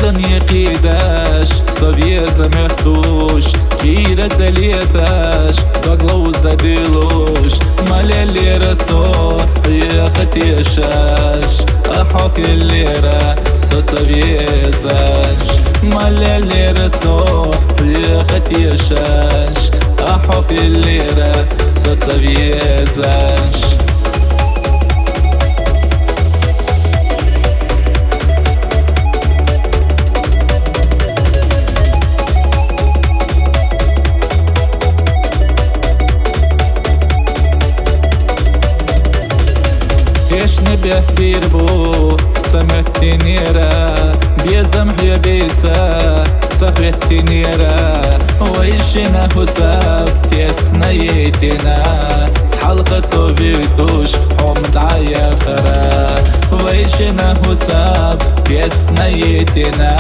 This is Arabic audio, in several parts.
Сын еқидаш, совьеза мехтуш, кира залеташ, доглау забилуш, малели расо, яхатишаш, ахоф еллера, соцовьезаш, малели расо, яхатишаш, ахоф еллера, соцовьезаш. نبه بيربو سمت نيرا بيزم هي بيسا صفت نيرا ويشنا حساب تيسنا يتنا سحلق صوفيتوش حمد عيا خرا ويشنا حساب تيسنا يتنا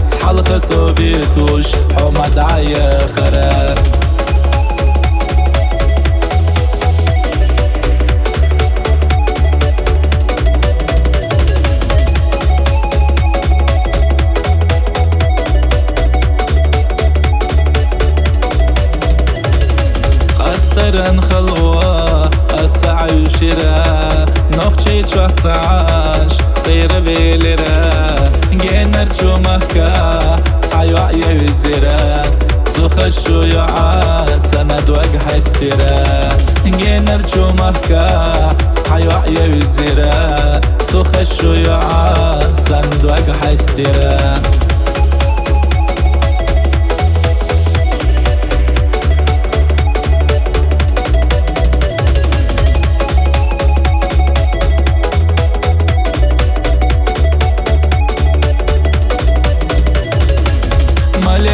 سحلق صوفيتوش حمد عيا خرا خلوة السعي وشراء نخشي شخص عاش سير بيلرا جينر شو مهكا سعي وعي وزرا سخشو يعا سند وجه استرا جينر شو مهكا سعي وعي وزرا سخشو يعا سند وجه استرا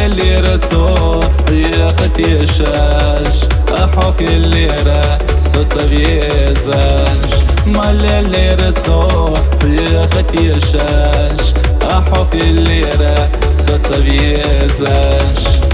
اللي رسو ياختيشاش احوك الليرة صوت بيزاش مال اللي رسو ياختيشاش احوك الليرة صوت بيزاش